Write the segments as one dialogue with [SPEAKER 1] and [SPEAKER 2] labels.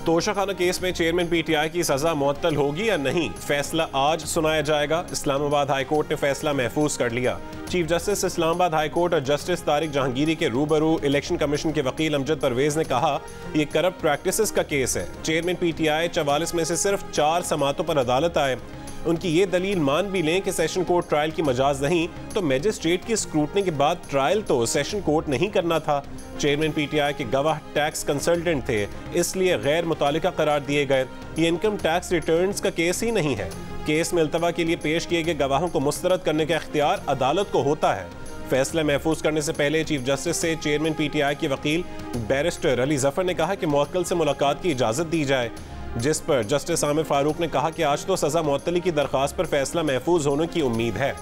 [SPEAKER 1] Toshakhana case में chairman PTI की सजा मुअत्तल होगी या नहीं, फैसला आज सुनाया जाएगा। इस्लामाबाद हाई कोर्ट ने फैसला महफूज कर लिया। Chief justice Islamabad high court और जस्टिस तारिक जहांगीरी के रूबरू इलेक्शन कमीशन के वकील अमजद परवेज ने कहा, ये करप्ट प्रैक्टिसेस का केस है। चेयरमैन पीटीआई 44 में से सिर्फ 4 समातों पर अदालत आए। उनकी ये दलील मान भी लें कि सेशन कोर्ट ट्रायल की मजाज नहीं, तो मैजिस्ट्रेट की स्क्रूटनी के बाद ट्रायल तो सेशन कोर्ट नहीं करना था। चेयरमैन पीटीआई के गवाह टैक्स कंसल्टेंट थे, इसलिए गैर मुतालिका करार दिए गए। ये इनकम टैक्स रिटर्न्स का केस ही नहीं है। केस में इल्तवा के लिए पेश किए गए गवाहों को मुस्तरद करने का इख्तियार अदालत को होता है। फैसला महफूज करने से पहले चीफ जस्टिस से चेयरमैन पीटीआई के वकील बैरिस्टर अली जफर ने कहा कि मुवक्किल से मुलाकात की इजाज़त दी जाए, जिस पर जस्टिस आमिर फारूक ने कहा कि आज तो सजा मुअत्तली की दरख्वास्त पर फैसला महफूज होने की उम्मीद है।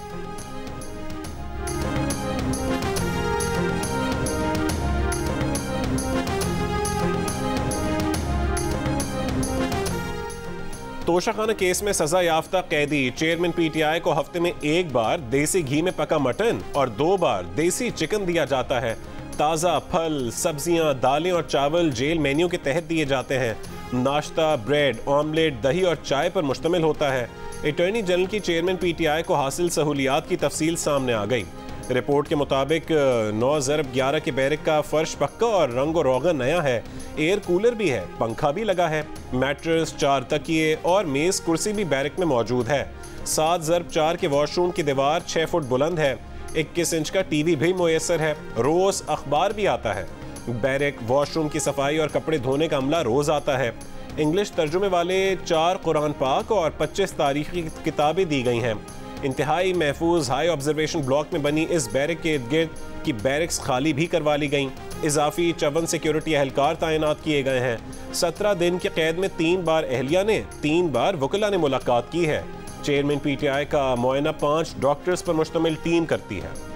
[SPEAKER 1] तोशाखाना केस में सजा याफ्ता कैदी चेयरमैन पीटीआई को हफ्ते में 1 बार देसी घी में पका मटन और 2 बार देसी चिकन दिया जाता है। ताज़ा फल, सब्जियां, दालें और चावल जेल मेन्यू के तहत दिए जाते हैं। नाश्ता ब्रेड, ऑमलेट, दही और चाय पर मुश्तमिल होता है। अटॉर्नी जनरल की चेयरमैन पीटीआई को हासिल सहूलियात की तफसील सामने आ गई। रिपोर्ट के मुताबिक 9/11 के बैरक का फर्श पक्का और रंग और रोगन नया है। एयर कूलर भी है, पंखा भी लगा है। मैट्रेस, 4 तकिए और मेज कुर्सी भी बैरक में मौजूद है। 7/4 के वॉशरूम की दीवार 6 फुट बुलंद है। 21 इंच का टीवी भी मुयसर है। रोज अखबार भी आता है। बैरक, वॉशरूम की सफाई और कपड़े धोने का अमला रोज आता है। इंग्लिश तर्जुमे वाले 4 कुरान पाक और 25 तारीखी किताबें दी गई हैं। इंतहाई महफूज हाई ऑब्जर्वेशन ब्लॉक में बनी इस बैरक के इर्द गिर्द की बैरक्स खाली भी करवा ली गई। इजाफी 54 सिक्योरिटी एहलकार तैनात किए गए हैं। 17 दिन की कैद में 3 बार अहलिया ने, 3 बार वकला ने मुलाकात की है। चेयरमैन पीटीआई का मुआयना 5 डॉक्टर्स पर मुश्तमिल टीम करती है।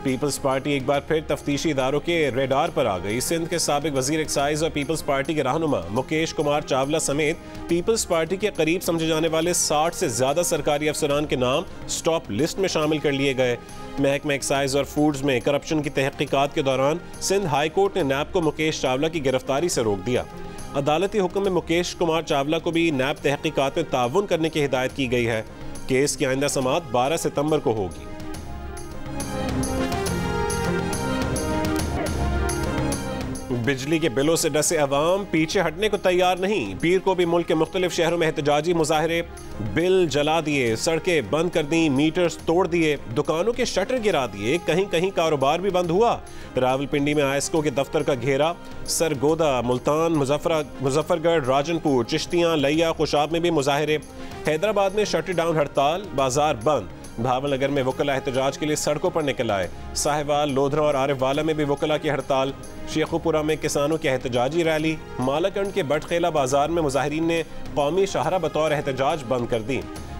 [SPEAKER 1] पीपल्स पार्टी एक बार फिर तफ्तीशी इदारों के रेडार पर आ गई। सिंध के साबिक वजीर एक्साइज और पीपल्स पार्टी के रहनुमा मुकेश कुमार चावला समेत पीपल्स पार्टी के करीब समझे जाने वाले 60 से ज्यादा सरकारी अफसरान के नाम स्टॉप लिस्ट में शामिल कर लिए गए। महकमा एक्साइज और फूड्स में करप्शन की तहकीकात के दौरान सिंध हाई कोर्ट ने नैब को मुकेश चावला की गिरफ्तारी से रोक दिया। अदालती हुक्म में मुकेश कुमार चावला को भी नैब तहकीकात में ताउन करने की हिदायत की गई है। केस की आइंदा समाअत 12 सितंबर को होगी। बिजली के बिलों से डसे अवाम पीछे हटने को तैयार नहीं। पीर को भी मुल्क के मुख्तलिफ शहरों में एहतजाजी मुजाहरे, बिल जला दिए, सड़कें बंद कर दी, मीटर्स तोड़ दिए, दुकानों के शटर गिरा दिए, कहीं कहीं कारोबार भी बंद हुआ। रावलपिंडी में आईएसको के दफ्तर का घेरा, सरगोदा, मुल्तान, मुजफ्फरगढ़, राजनपुर, चिश्तियाँ, लिया, खुशाब में भी मुजाहरे। हैदराबाद में शटर डाउन हड़ताल, बाजार बंद। भावनगर में वकला एहतजाज के लिए सड़कों पर निकल आए। साहिवाल, लोधरा और आरिफवाला में भी वकला की हड़ताल। शेखुपुरा में किसानों की एहतजाजी रैली। मालाकंड के बटखेला बाजार में मुजाहिरीन ने कौमी शाहरा बतौर एहतजाज बंद कर दी।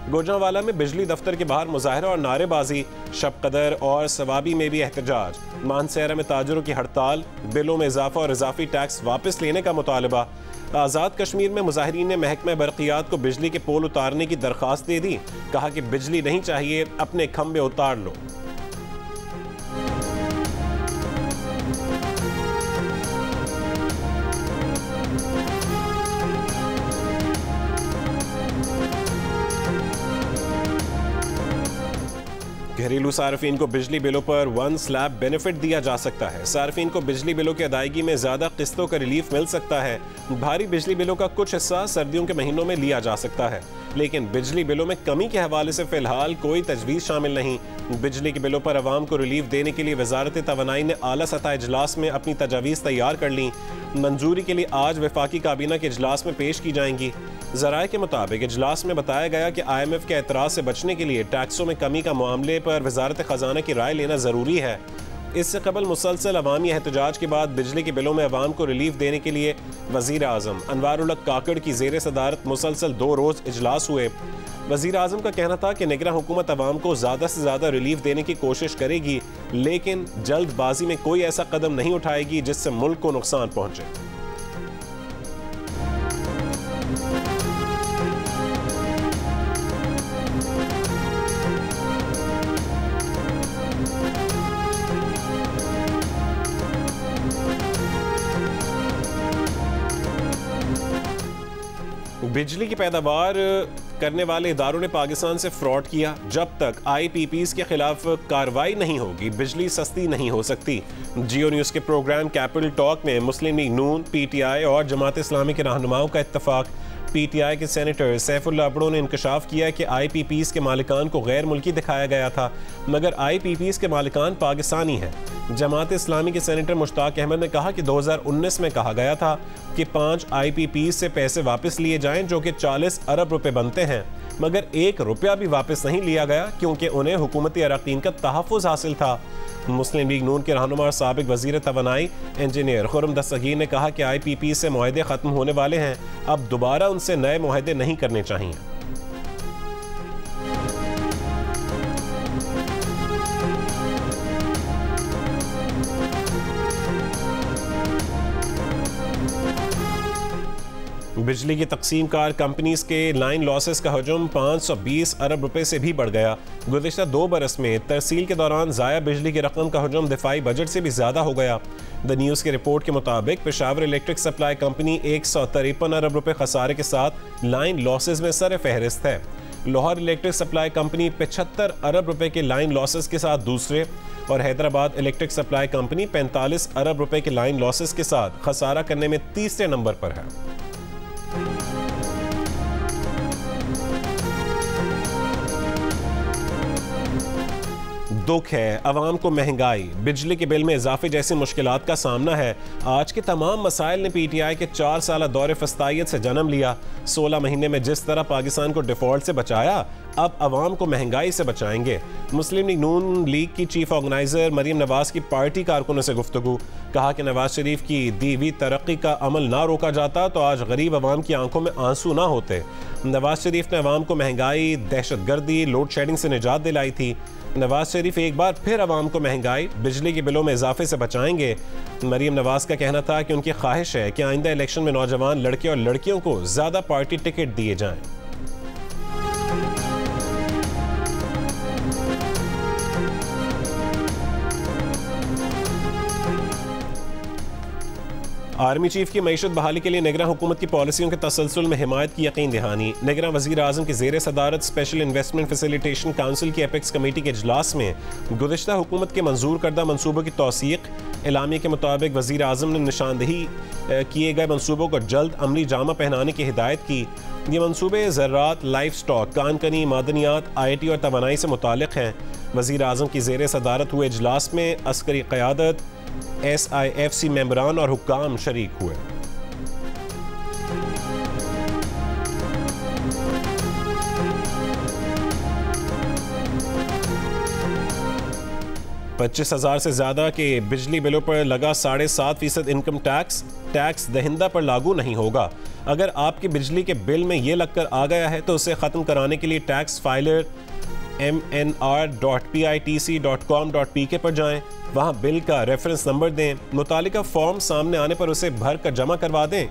[SPEAKER 1] गुजरांवाला में बिजली दफ्तर के बाहर मुजाहरा और नारेबाजी। शब कदर और सवाबी में भी एहतजाज। मानसेरा में ताजरों की हड़ताल। बिलों में इजाफा और इजाफी टैक्स वापस लेने का मुतालबा। आज़ाद कश्मीर में मुजाहिरीन ने महकमा बरक़ियात को बिजली के पोल उतारने की दरख्वास्त दे दी। कहा कि बिजली नहीं चाहिए, अपने खंभे उतार लो। घरेलू सार्फिन को बिजली बिलों पर 1 स्लैब बेनिफिट दिया जा सकता है। सार्फिन को बिजली बिलों की अदायगी में ज्यादा किस्तों का रिलीफ मिल सकता है। भारी बिजली बिलों का कुछ हिस्सा सर्दियों के महीनों में लिया जा सकता है, लेकिन बिजली बिलों में कमी के हवाले से फिलहाल कोई तजवीज़ शामिल नहीं। बिजली के बिलों पर आवाम को रिलीफ देने के लिए वजारत तवानाई ने आला सतह इजलास में अपनी तजावीज़ तैयार कर ली। मंजूरी के लिए आज वफाकी काबीना के इजलास में पेश की जाएंगी। ज़राए के मुताबिक इजलास में बताया गया कि IMF के एतराज़ से बचने के लिए टैक्सों में कमी का मामले पर वजारत ख़जाना की राय लेना ज़रूरी है। इससे कबल मुसलसल अवामी एहतजाज के बाद बिजली के बिलों में अवाम को रिलीफ देने के लिए वज़ीर आज़म अनवारुल हक काकड़ की ज़ेर सदारत मुसलसल 2 रोज़ इजलास हुए। वज़ीर आज़म का कहना था कि निगरान हुकूमत अवाम को ज़्यादा से ज़्यादा रिलीफ देने की कोशिश करेगी, लेकिन जल्दबाजी में कोई ऐसा कदम नहीं उठाएगी जिससे मुल्क को नुकसान पहुँचे। बिजली की पैदावार करने वाले इदारों ने पाकिस्तान से फ्रॉड किया। जब तक IPPs के खिलाफ कार्रवाई नहीं होगी, बिजली सस्ती नहीं हो सकती। जियो न्यूज़ के प्रोग्राम कैपिटल टॉक में मुस्लिम लीग नून, PTI और जमात इस्लामी के रहनुमाओं का इत्तफाक। PTI के सेनेटर सैफुल्लाह अबड़ो ने इंकशाफ किया कि IPPs के मालिकान को गैर मुल्की दिखाया गया था, मगर IPPs के मालिकान पाकिस्तानी हैं। जमात इस्लामी के सेनेटर मुश्ताक अहमद ने कहा कि 2019 में कहा गया था कि 5 IPPs से पैसे वापस लिए जाएं, जो कि 40 अरब रुपए बनते हैं, मगर 1 रुपया भी वापस नहीं लिया गया क्योंकि उन्हें हुकूमती अराकीन का तहफ़्फ़ुज़ हासिल था। मुस्लिम लीग नून के रहनुमा साबिक वज़ीर तवानाई इंजीनियर खुर्रम दस्तगीर ने कहा कि IPP से मुआहदे ख़त्म होने वाले हैं, अब दोबारा उनसे नए मुआहदे नहीं करने चाहिए। बिजली की तकसीम कार कंपनीज के लाइन लॉसेस का हजम 520 अरब रुपए से भी बढ़ गया। गुज़िश्ता 2 बरस में तरसील के दौरान ज़ाया बिजली की रकम का हजम दिफाई बजट से भी ज़्यादा हो गया। द न्यूज़ की रिपोर्ट के मुताबिक पेशावर इलेक्ट्रिक सप्लाई कंपनी 153 अरब रुपए खसारे के साथ लाइन लॉसेस में सर फहरिस्त है। लाहौर इलेक्ट्रिक सप्लाई कंपनी 75 अरब रुपए के लाइन लॉसेस के साथ दूसरे और हैदराबाद इलेक्ट्रिक सप्लाई कंपनी 45 अरब रुपए के लाइन लॉसेस के साथ खसारा करने में तीसरे नंबर पर है। दुख है, अवाम को महंगाई, बिजली के बिल में इजाफे जैसी मुश्किलात का सामना है। आज के तमाम मसाइल ने PTI के 4 साल दौरे फस्तायत से जन्म लिया। 16 महीने में जिस तरह पाकिस्तान को डिफॉल्ट से बचाया, अब अवाम को महंगाई से बचाएंगे। मुस्लिम लीग नून लीग की चीफ ऑर्गेनाइजर मरीम नवाज की पार्टी कारकुनों से गुफ्तगू। कहा कि नवाज शरीफ की दी हुई तरक्की का अमल ना रोका जाता तो आज गरीब अवाम की आंखों में आंसू ना होते। नवाज शरीफ ने अवाम को महंगाई, दहशतगर्दी, लोड शेडिंग से निजात दिलाई थी। नवाज शरीफ एक बार फिर अवाम को महंगाई, बिजली के बिलों में इजाफे से बचाएंगे। मरीम नवाज का कहना था कि उनकी ख्वाहिश है कि आइंदा इलेक्शन में नौजवान लड़के और लड़कियों को ज़्यादा पार्टी टिकट दिए जाएं। आर्मी चीफ की मईशत बहाली के लिए निगरान हुकूमत की पॉलिसियों के तसलसल में हिमायत की यकीन दहानी। निगरान वज़ीर आज़म की ज़ेर सदारत स्पेशल इन्वेस्टमेंट फैसिलिटेशन काउंसिल की एपेक्स कमेटी के इजलास में गुज़िश्ता हुकूमत के मंजूर करदा मनसूबों की तौसीक। एलामिया के मुताबिक वज़ीर आज़म ने निशानदही किए गए मनसूबों को जल्द अमली जामा पहनाने की हिदायत की। ये मनसूबे ज़राअत, लाइफ स्टॉक, कानकनी, मादनियात, IT और तवानाई से मुतालिक हैं। वज़ीर आज़म की ज़ेर सदारत हुए इजलास में अस्करी क़यादत, SIFC मेंबरान और हुक्काम शरीक हुए। $25,000 से ज़्यादा के बिजली बिलों पर लगा 7.5% इनकम टैक्स दहिंदा पर लागू नहीं होगा। अगर आपके बिजली के बिल में ये लगकर आ गया है तो उसे ख़त्म कराने के लिए टैक्स फाइलर mnr.pitc.com.pk पर जाएं, वहां बिल का रेफरेंस नंबर दें, मुतालिका फॉर्म सामने आने पर उसे भर कर जमा करवा दें।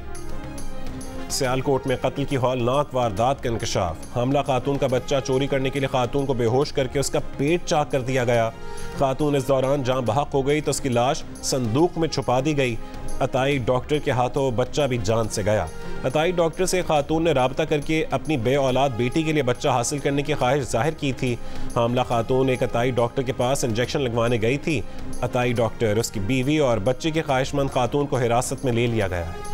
[SPEAKER 1] सियालकोट में कत्ल की हौलनाक वारदात का इंकशाफ। हमला खातून का बच्चा चोरी करने के लिए खातून को बेहोश करके उसका पेट चाक कर दिया गया। खातून इस दौरान जान बहक हो गई तो उसकी लाश संदूक में छुपा दी गई। अताई डॉक्टर के हाथों बच्चा भी जान से गया। अताई डॉक्टर से खातून ने राबता करके अपनी बे औलाद बेटी के लिए बच्चा हासिल करने की ख्वाहिश जाहिर की थी। हामला खातून एक अताई डॉक्टर के पास इंजेक्शन लगवाने गई थी। अताई डॉक्टर, उसकी बीवी और बच्चे की ख्वाहिशमंद खातून को हिरासत में ले लिया गया है।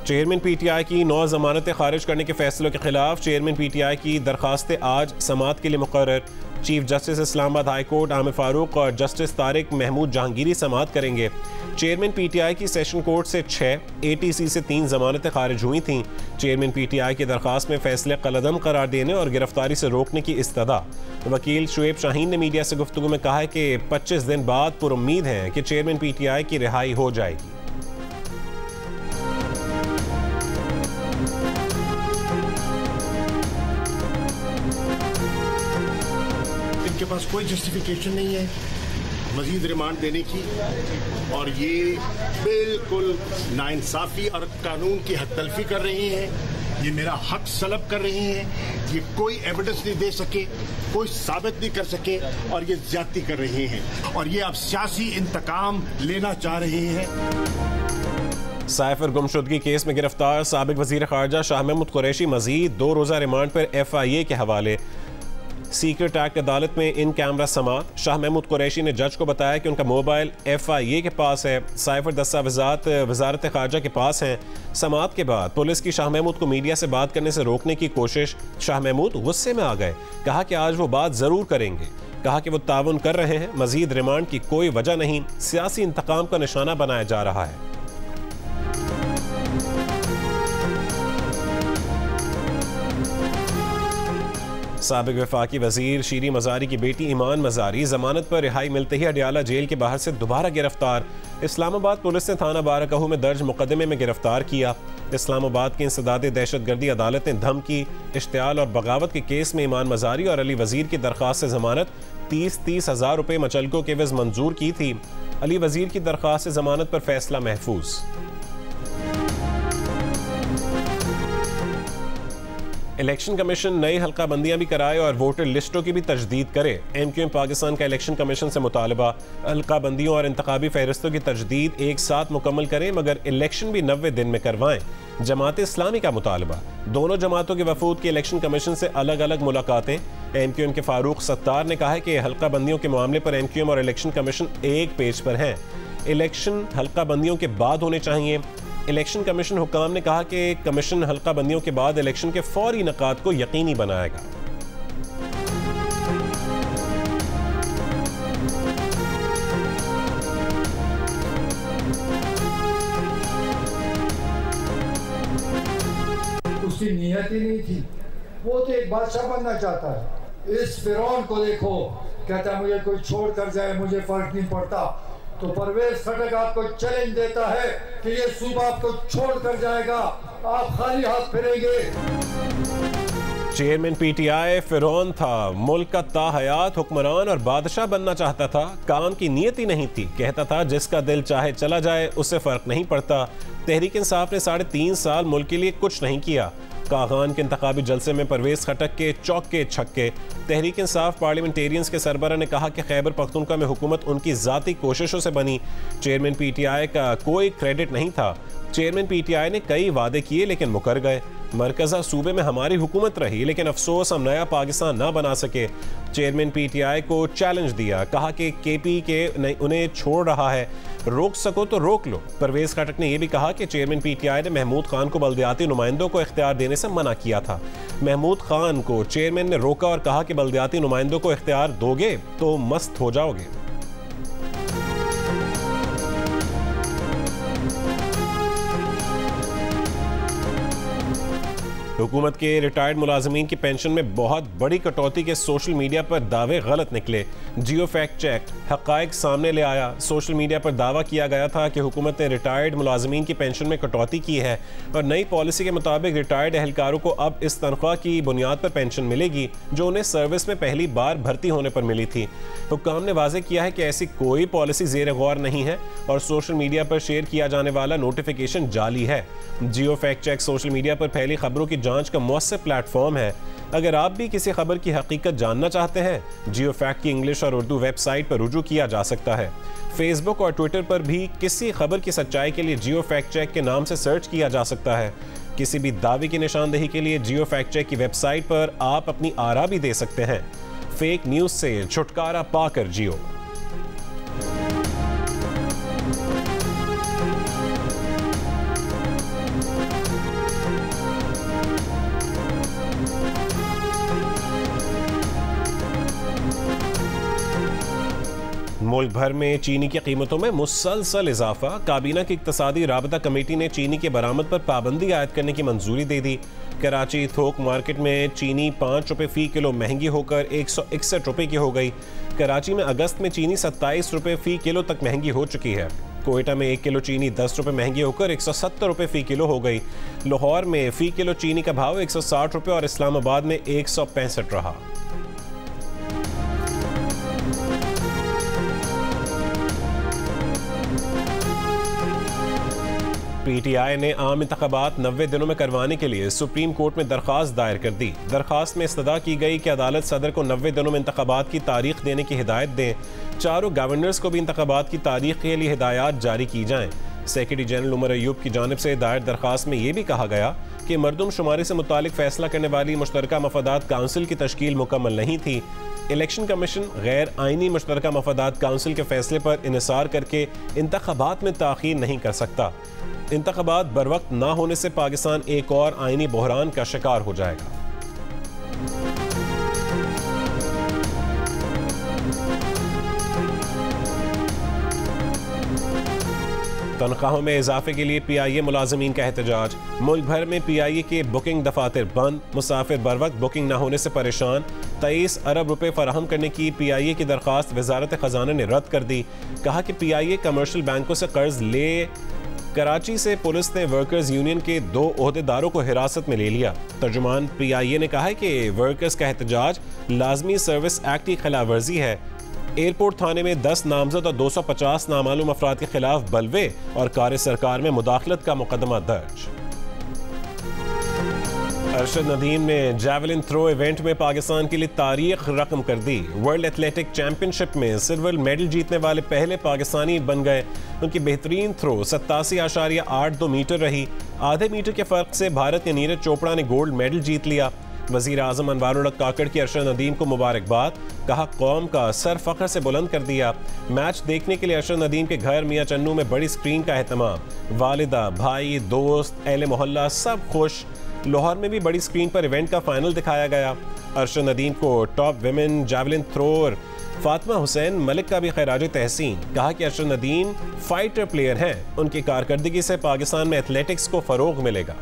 [SPEAKER 1] चेयरमैन PTI की 9 जमानतें खारिज करने के फैसलों के खिलाफ चेयरमैन PTI की दरखास्तें आज समाअत के लिए मुकर्रर। Chief justice Islamabad high court Aamir Farooq और जस्टिस तारिक महमूद जहांगीरी समाअत करेंगे। चेयरमैन PTI की सेशन कोर्ट से 6, ATC से 3 जमानतें खारिज हुई थीं। चेयरमैन PTI की दरखास्त में फैसले कलअदम करार देने और गिरफ्तारी से रोकने की इस्तदा। वकील शुएब शाहीन ने मीडिया से गुफ्तगू में कहा है कि 25 दिन बाद पुरुम्मीद हैं कि चेयरमैन PTI की रिहाई हो जाएगी।
[SPEAKER 2] के पास कोई जस्टिफिकेशन नहीं है मजीद रिमांड देने की और ये बिल्कुल नाइंसाफ़ी और कानून की हद तलफी कर रही हैं। ये मेरा हक सलब कर रहे हैं, ये कोई एविडेंस नहीं दे सके, कोई साबित नहीं कर सके और ये ज्यादती कर रहे हैं और ये अब सियासी इंतकाम लेना चाह रहे हैं।
[SPEAKER 1] साइफर गुमशुदगी केस में गिरफ्तार साबिक वजीर खारजा शाह महमूद कुरैशी मजीद 2 रोज़ा रिमांड पर FIA के हवाले। सीक्रेट एक्ट अदालत में इन कैमरा समात। शाह महमूद कुरैशी ने जज को बताया कि उनका मोबाइल FIA के पास है, साइफर दस्तावेजात वजारत खारजा के पास हैं। समात के बाद पुलिस की शाह महमूद को मीडिया से बात करने से रोकने की कोशिश। शाह महमूद गुस्से में आ गए, कहा कि आज वो बात ज़रूर करेंगे, कहा कि वो ताउन कर रहे हैं, मजीद रिमांड की कोई वजह नहीं, सियासी इंतकाम का निशाना बनाया जा रहा है। साबिक वफाकी वजीर शीरी मजारी की बेटी ईमान मजारी जमानत पर रिहाई मिलते ही अडियाला जेल के बाहर से दोबारा गिरफ्तार। इस्लामाबाद पुलिस ने थाना बाराकाहू में दर्ज मुकदमे में गिरफ्तार किया। इस्लामाबाद की इंसदाद दहशतगर्दी अदालत ने धमकी, इश्तियाल और बगावत के केस में ईमान मजारी और अली वजीर की दरख्वास्त से जमानत 30 हज़ार रुपये मचलकों के एवज मंजूर की थी। अली वजीर की दरख्वास्त से जमानत पर फैसला महफूज। इलेक्शन कमीशन नई हल्का बंदियां भी कराए और वोटर लिस्टों की भी तजदीद करे। MQM पाकिस्तान का इलेक्शन कमीशन से मुतालबा, हल्का बंदियों और इंतखाबी फहरिस्तों की तजदीद एक साथ मुकम्मल करें मगर इलेक्शन भी 90 दिन में करवाएं। जमात इस्लामी का मुतालबा, दोनों जमातों के वफूद की इलेक्शन कमीशन से अलग अलग मुलाकातें। MQM के फारूक सत्तार ने कहा है कि हल्का बंदियों के मामले पर MQM और इलेक्शन कमीशन एक पेज पर हैं। इलेक्शन हल्का बंदियों के बाद होने चाहिए। इलेक्शन कमीशन हुकाम ने कहा कि कमीशन हल्का बंदियों के बाद इलेक्शन के फौरी इनकाद को यकीनी बनाएगा।
[SPEAKER 3] उसकी नियत ही नहीं थी, वो तो एक बादशाह बनना चाहता है। इस फिरौन को देखो, कहता है मुझे कोई छोड़ कर जाए मुझे फर्क नहीं पड़ता। तो परवेज खटक आपको चैलेंज देता है कि ये सूबा आपको छोड़ कर जाएगा, आप खाली हाथ फिरेंगे।
[SPEAKER 1] चेयरमैन PTI फिरौन था, मुल्क का ताहयात हुक्मरान और बादशाह बनना चाहता था, काम की नीयत ही नहीं थी। कहता था जिसका दिल चाहे चला जाए, उससे फर्क नहीं पड़ता। तहरीक इंसाफ ने 3.5 साल मुल्क के लिए कुछ नहीं किया। कागान के इंतखाबी जलसे में परवेज खटक के चौके छक्के। तहरीक इंसाफ पार्लियामेंटेरियंस के सरबराह ने कहा कि खैबर पख्तूनख्वा में हुकूमत उनकी ज़ाती कोशिशों से बनी, चेयरमैन PTI का कोई क्रेडिट नहीं था। चेयरमैन PTI ने कई वादे किए लेकिन मुकर गए। मरकज़ा सूबे में हमारी हुकूमत रही लेकिन अफसोस हम नया पाकिस्तान ना बना सके। चेयरमैन PTI को चैलेंज दिया, कहा कि KP के उन्हें छोड़ रहा है, रोक सको तो रोक लो। परवेज खटक ने यह भी कहा कि चेयरमैन PTI ने महमूद खान को बल्दियाती नुमाइंदों को इख्तियार देने से मना किया था। महमूद खान को चेयरमैन ने रोका और कहा कि बल्दियाती नुमाइंदों को इख्तियार दोगे तो मस्त हो जाओगे। हुकूमत के रिटायर्ड मुलाजमीन की पेंशन में बहुत बड़ी कटौती के सोशल मीडिया पर दावे गलत निकले। जियो फैक्ट चेक हक़ाइक़ सामने ले आया। सोशल मीडिया पर दावा किया गया था कि हुकूमत ने रिटायर्ड मुलाजमीन की पेंशन में कटौती की है और नई पॉलिसी के मुताबिक रिटायर्ड एहलकारों को अब इस तनख्वाह की बुनियाद पर पेंशन मिलेगी जो उन्हें सर्विस में पहली बार भर्ती होने पर मिली थी। हुक्काम ने वाज़ेह किया है कि ऐसी कोई पॉलिसी ज़ेर गौर नहीं है और सोशल मीडिया पर शेयर किया जाने वाला नोटिफिकेशन जाली है। जियो फैक्ट चेक सोशल मीडिया पर फैली खबरों की जांच का मौसर प्लेटफॉर्म है। अगर आप भी किसी खबर की हकीकत जानना चाहते हैं, जियो फैक्ट की इंग्लिश और उर्दू वेबसाइट पर रुजू किया जा सकता है। फेसबुक और ट्विटर पर भी किसी खबर की सच्चाई के लिए जियो फैक्ट चेक के नाम से सर्च किया जा सकता है। किसी भी दावे की निशानदेही के लिए जियो फैक्ट चेक की वेबसाइट पर आप अपनी आरा भी दे सकते हैं। फेक न्यूज से छुटकारा पाकर जियो। मुल्क भर में चीनी की कीमतों में मुसलसल इजाफा। काबीना की इक्तसादी राबता कमेटी ने चीनी के बरामद पर पाबंदी आयद करने की मंजूरी दे दी। कराची थोक मार्केट में चीनी 5 रुपये फ़ी किलो महंगी होकर 161 रुपये की हो गई। कराची में अगस्त में चीनी 27 रुपये फ़ी किलो तक महंगी हो चुकी है। कोयटा में 1 किलो चीनी 10 रुपये महंगी होकर 170 रुपये फ़ी किलो हो गई। लाहौर में फ़ी किलो चीनी का भाव 160 रुपये और इस्लामाबाद में 165 रहा। PTI ने आम इंतखाबात 90 दिनों में करवाने के लिए सुप्रीम कोर्ट में दरख्वास्त दायर कर दी। दरख्वास्त में इस्तदा की गई कि अदालत सदर को 90 दिनों में इंतखाबात की तारीख देने की हिदायत दें। चारों गवर्नर्स को भी इंतखाबात की तारीख के लिए हिदायत जारी की जाएं। सेक्रेटरी जनरल उमर अयूब की जानिब से दायर दरख्वास्त में यह भी कहा गया कि मरदमशुमारी से मुतालिक फैसला करने वाली मुश्तरका मफादात काउंसिल की तश्कील मुकम्मल नहीं थी। इलेक्शन कमीशन गैर आइनी मुश्तरका मफादात काउंसिल के फैसले पर इन्हिसार करके इंतखाबात में ताख़ीर नहीं कर सकता। इंतखाबात बरवक्त ना होने से पाकिस्तान एक और आइनी बहरान का शिकार हो जाएगा। तनख्वाहों में इजाफे के लिए PIA मुलाजमीन का एहतजाज। मुल्क भर में PIA के बुकिंग दफातर बंद। मुसाफिर बर वक्त बुकिंग न होने से परेशान। 23 अरब रुपए फराहम करने की PIA की दरख्वास्त वजारत खजाना ने रद्द कर दी। कहा कि PIA कमर्शियल बैंकों से कर्ज ले। कराची से पुलिस ने वर्कर्स यूनियन के 2 ओहदेदारों को हिरासत में ले लिया। तर्जुमान PIA ने कहा है कि वर्कर्स का एहतजाज लाजमी सर्विस एक्ट की खिलाफ वर्जी है। एयरपोर्ट थाने में 10 नामजद और 250 नामालूम अफराद के खिलाफ बलवे और कार्य सरकार में मुदाखलत का मुकदमा दर्ज। अरशद नदीम ने जैवलिन थ्रो इवेंट में पाकिस्तान के लिए तारीख रकम कर दी। वर्ल्ड एथलेटिक चैंपियनशिप में सिल्वर मेडल जीतने वाले पहले पाकिस्तानी बन गए। उनकी बेहतरीन थ्रो 87.82 मीटर रही। आधे मीटर के फर्क से भारत के नीरज चोपड़ा ने गोल्ड मेडल जीत लिया। वज़ीर आज़म अनवारुल हक काकड़ की अरशद नदीम को मुबारकबाद। कहा कौम का सर फख्र से बुलंद कर दिया। मैच देखने के लिए अरशद नदीम के घर मियां चन्नू में बड़ी स्क्रीन का एहतमाम। वालिदा, भाई, दोस्त, अहले मोहल्ला सब खुश। लाहौर में भी बड़ी स्क्रीन पर इवेंट का फाइनल दिखाया गया। अरशद नदीम को top women javelin thrower Fatima Hussain Malik का भी खैराज तहसीन। कहा कि अरशद नदीम फाइटर प्लेयर हैं। उनकी कारकर्दगी से पाकिस्तान में एथलेटिक्स को फरोग मिलेगा।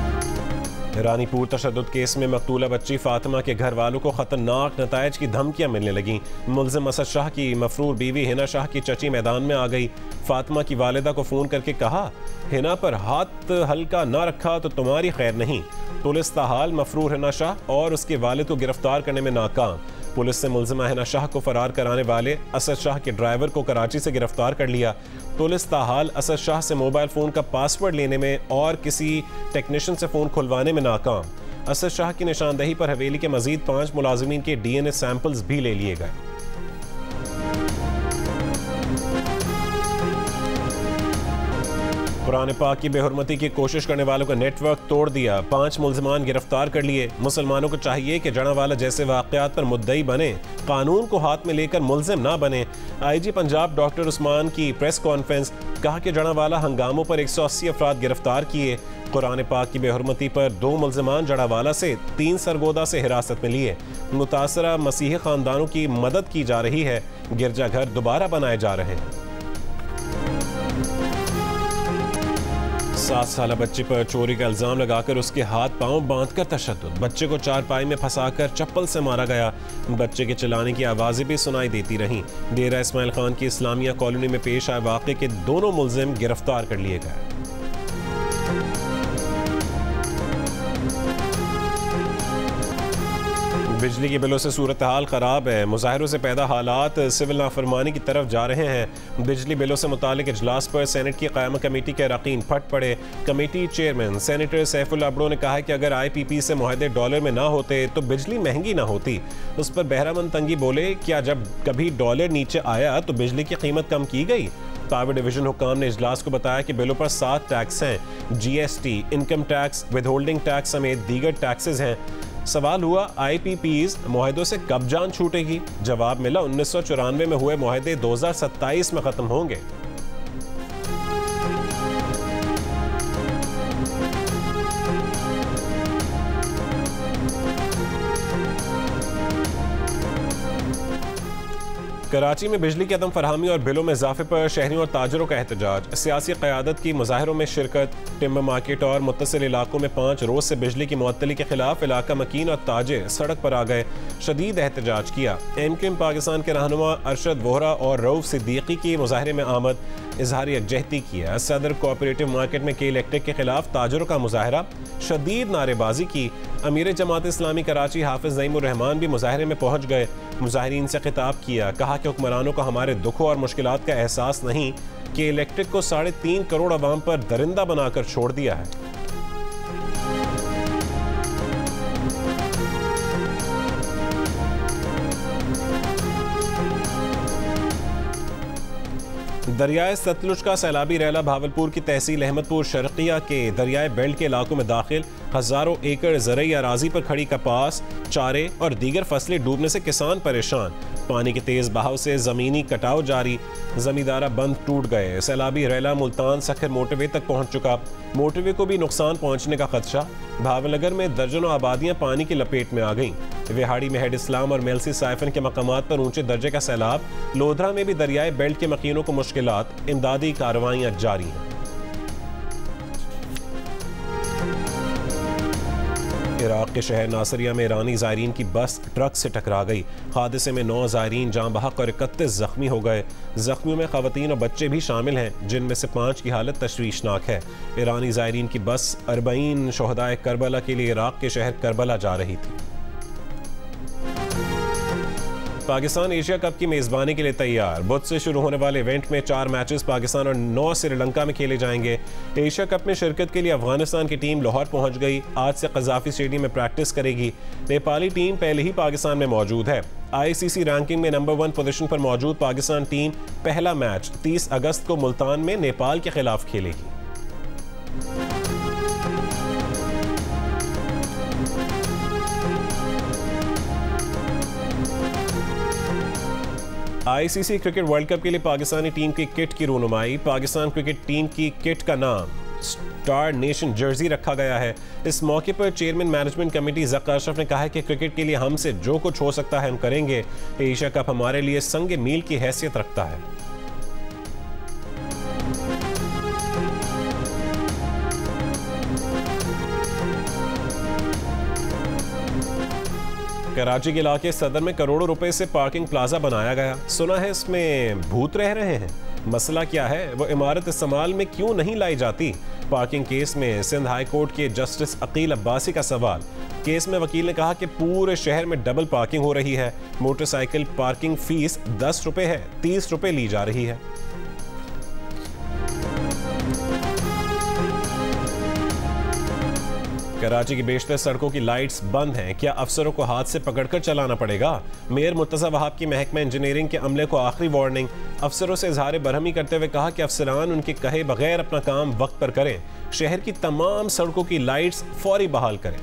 [SPEAKER 1] रानीपुर तशद्दुद केस में मकतूला बच्ची फातिमा के घर वालों को खतरनाक नतायज की धमकियां मिलने लगीं। मुल्ज़िम असद शाह की मफरूर बीवी हिना शाह की चची मैदान में आ गई। फातिमा की वालिदा को फ़ोन करके कहा, हिना पर हाथ हल्का ना रखा तो तुम्हारी खैर नहीं। पुलिस ताहाल मफरूर हिना शाह और उसके वालिद को गिरफ्तार करने में नाकाम। पुलिस ने मुल्ज़िमा हिना शाह को फरार कराने वाले असद शाह के ड्राइवर को कराची से गिरफ्तार कर लिया। पुलिस ताहाल असद शाह से मोबाइल फ़ोन का पासवर्ड लेने में और किसी टेक्नीशियन से फ़ोन खुलवाने में नाकाम। असद शाह की निशानदही पर हवेली के मजीद 5 मुलाजिमीन के DNA सैंपल्स भी ले लिए गए। कुरान पाक की बेहुरमती की कोशिश करने वालों का नेटवर्क तोड़ दिया। 5 मुल्ज़िमान गिरफ्तार कर लिए। मुसलमानों को चाहिए कि जड़ावाला जैसे वाक़यात पर मुद्दई बने, कानून को हाथ में लेकर मुल्ज़िम ना बने। IG पंजाब डॉक्टर उस्मान की प्रेस कॉन्फ्रेंस। कहा कि जड़ावाला हंगामों पर 180 अफराद गिरफ्तार किए। कुरान पाक की बेहुरमती पर 2 मुल्ज़िमान जड़ावाला से 3 सरगोदा से हिरासत में लिए। मुतासरा मसीही ख़ानदानों की मदद की जा रही है। गिरजाघर दोबारा बनाए जा रहे हैं। 7 साला बच्चे पर चोरी का इल्जाम लगाकर उसके हाथ पांव बांधकर तशद्दुद। बच्चे को चारपाई में फंसाकर चप्पल से मारा गया। बच्चे के चिल्लाने की आवाज़ें भी सुनाई देती रहीं। डेरा इस्माइल खान की इस्लामिया कॉलोनी में पेश आए वाक़े के दोनों मुल्ज़िम गिरफ्तार कर लिए गए। बिजली के बिलों से सूरत हाल ख़राब है। मुजाहिरों से पैदा हालात सिविल नाफरमानी की तरफ जा रहे हैं। बिजली बिलों से मुतालिक इजलास पर सेनेट की क़याम कमेटी के अरकान फट पड़े। Committee chairman senator Saiful Abro ने कहा कि अगर IPP से मुआहदे डॉलर में ना होते तो बिजली महंगी ना होती। उस पर बहरामंद तंगी बोले, क्या जब कभी डॉलर नीचे आया तो बिजली की कीमत कम की गई? पावर डिवीजन हुकाम ने इजलास को बताया कि बिलों पर 7 टैक्स हैं। GST, income tax, withholding tax समेत दीगर टैक्सेस हैं। सवाल हुआ IPPs मुआहदों से कब जान छूटेगी? जवाब मिला 1994 में हुए मुआहदे 2027 में खत्म होंगे। कराची में बिजली की अदम फरहमी और बिलों में इजाफे पर शहरियों और ताजरों का एहतजाज। सियासी क़यादत की मुजाहिरों में शिरकत। टिम्बर मार्केट और मुत्तसिल इलाकों में 5 रोज़ से बिजली की मुअत्तली के खिलाफ इलाका मकीन और ताजिर सड़क पर आ गए। शदीद एहतजाज किया। MQM पाकिस्तान के रहनुमा अरशद वोहरा और रऊफ सिद्दीकी की मुजाहरे में आमद। इजहार यकजहती किया। सदर कोऑपरेटिव मार्केट में के इलेक्ट्रिक के खिलाफ ताजरों का मुजाहरा। शदीद नारेबाजी की। अमीर जमात इस्लामी कराची हाफिज नईमुर रहमान भी मुजाहरे में पहुंच गए। मुजाहिरीन से खिताब किया। कहा कि हुक्मरानों को हमारे दुखों और मुश्किलात का एहसास नहीं, कि इलेक्ट्रिक को 3.5 करोड़ अवाम पर दरिंदा बनाकर छोड़ दिया है। दरियाए सतलुज का सैलाबी रैला भावलपुर की तहसील अहमदपुर शर्किया के दरियाए बेल्ट के इलाकों में दाखिल। हजारों एकड़ ज़रई अराजी पर खड़ी कपास, चारे और दीगर फसलें डूबने से किसान परेशान। पानी के तेज बहाव से जमीनी कटाव जारी, जमींदारा बंद टूट गए। सैलाबी रैला मुल्तान सखर मोटरवे तक पहुंच चुका, मोटरवे को भी नुकसान पहुंचने का खदशा। भावनगर में दर्जनों आबादियां पानी की लपेट में आ गईं। विहाड़ी में हेड इस्लाम और मेलसी साइफन के मकामात पर ऊंचे दर्जे का सैलाब। लोधरा में भी दरियाए बेल्ट के मकीनों को मुश्किलात, इमदादी कार्रवाइयां जारी हैं। इराक के शहर नासरिया में ईरानी ज़ायरीन की बस ट्रक से टकरा गई। हादसे में 9 ज़ायरीन जाँ बहक और 31 जख्मी हो गए। जख्मियों में ख़वातीन और बच्चे भी शामिल हैं, जिनमें से 5 की हालत तशवीशनाक है। ईरानी ज़ायरीन की बस 40 शोहदाए करबला के लिए इराक के शहर करबला जा रही थी। पाकिस्तान एशिया कप की मेज़बानी के लिए तैयार। बुध से शुरू होने वाले इवेंट में 4 मैचेस पाकिस्तान और 9 श्रीलंका में खेले जाएंगे। एशिया कप में शिरकत के लिए अफगानिस्तान की टीम लाहौर पहुंच गई। आज से कज़ाफ़ी स्टेडियम में प्रैक्टिस करेगी। नेपाली टीम पहले ही पाकिस्तान में मौजूद है। ICC रैंकिंग में नंबर 1 पोजीशन पर मौजूद पाकिस्तान टीम पहला मैच 30 अगस्त को मुल्तान में नेपाल के खिलाफ खेलेगी। ICC क्रिकेट वर्ल्ड कप के लिए पाकिस्तानी टीम की किट की रूनुमाई। पाकिस्तान क्रिकेट टीम की किट का नाम स्टार नेशन जर्सी रखा गया है। इस मौके पर chairman management committee Zafar Ashraf ने कहा है कि क्रिकेट के लिए हमसे जो कुछ हो सकता है हम करेंगे। एशिया कप हमारे लिए संग मील की हैसियत रखता है। कराची के इलाके सदर में करोड़ों रुपए से पार्किंग प्लाजा बनाया गया। सुना है इसमें भूत रह रहे हैं। मसला क्या है, वो इमारत इस्तेमाल में क्यों नहीं लाई जाती? पार्किंग केस में सिंध हाई कोर्ट के जस्टिस अकील अब्बासी का सवाल। केस में वकील ने कहा कि पूरे शहर में डबल पार्किंग हो रही है। मोटरसाइकिल पार्किंग फीस 10 रुपए है, 30 रुपए ली जा रही है। कराची की बेशतर सड़कों की लाइट्स बंद हैं। क्या अफसरों को हाथ से पकड़कर चलाना पड़ेगा? मेयर मुर्तज़ा वहाब की महकमा इंजीनियरिंग के अमले को आखिरी वार्निंग। अफसरों से इजहार बरहमी करते हुए कहा कि अफसरान उनके कहे बगैर अपना काम वक्त पर करें। शहर की तमाम सड़कों की लाइट्स फौरी बहाल करें।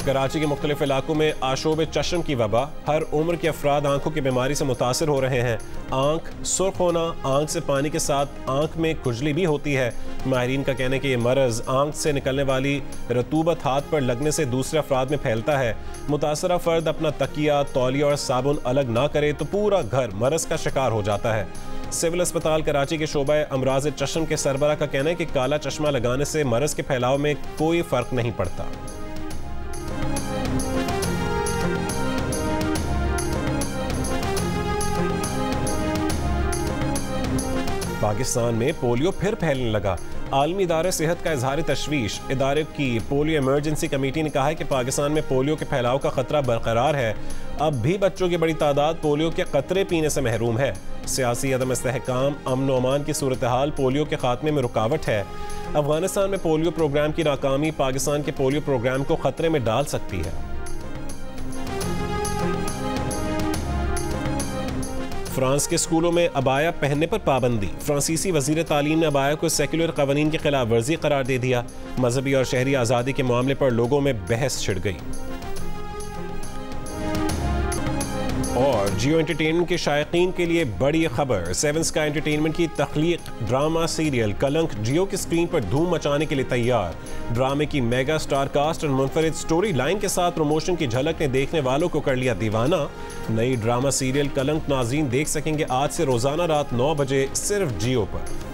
[SPEAKER 1] कराची के मुख्तलिफ इलाकों में आशोब चश्म की वबा। हर उम्र के अफराद आंखों की बीमारी से मुतासर हो रहे हैं। आंख सुर्ख होना, आंख से पानी के साथ आंख में खुजली भी होती है। माहिरीन का कहना है कि यह मरज़ आंख से निकलने वाली रतूबत हाथ पर लगने से दूसरे अफराद में फैलता है। मुतासरा फ़र्द अपना तकिया, तौलिया और साबुन अलग ना करे तो पूरा घर मरज़ का शिकार हो जाता है। सिविल अस्पताल कराची के शोबा अमराज चश्म के सरबरा का कहना है कि काला चश्मा लगाने से मरज़ के फैलाव में कोई फ़र्क नहीं पड़ता। पाकिस्तान में पोलियो फिर फैलने लगा। आलमी इदारे सेहत का इजहार तशवीश। इदारे की पोलियो इमरजेंसी कमेटी ने कहा है कि पाकिस्तान में पोलियो के फैलाव का खतरा बरकरार है। अब भी बच्चों की बड़ी तादाद पोलियो के कतरे पीने से महरूम है। सियासी अदम इस्तेहकाम, अमन व अमान की सूरत हाल पोलियो के खात्मे में रुकावट है। अफगानिस्तान में पोलियो प्रोग्राम की नाकामी पाकिस्तान के पोलियो प्रोग्राम को खतरे में डाल सकती है। फ्रांस के स्कूलों में अबाया पहनने पर पाबंदी। फ्रांसीसी वजीर तालीम ने अबाया को सेक्युलर कवानीन की खिलाफ वर्जी करार दे दिया। मजहबी और शहरी आज़ादी के मामले पर लोगों में बहस छिड़ गई। और जियो एंटरटेनमेंट के शायकीन के लिए बड़ी खबर। 7 स्काई एंटरटेनमेंट की तख्लीक ड्रामा सीरियल कलंक जियो की स्क्रीन पर धूम मचाने के लिए तैयार। ड्रामे की मेगा स्टार कास्ट और मुनफरिद स्टोरी लाइन के साथ प्रमोशन की झलक ने देखने वालों को कर लिया दीवाना। नई ड्रामा सीरियल कलंक नाज़रीन देख सकेंगे आज से रोजाना रात 9 बजे सिर्फ जियो पर।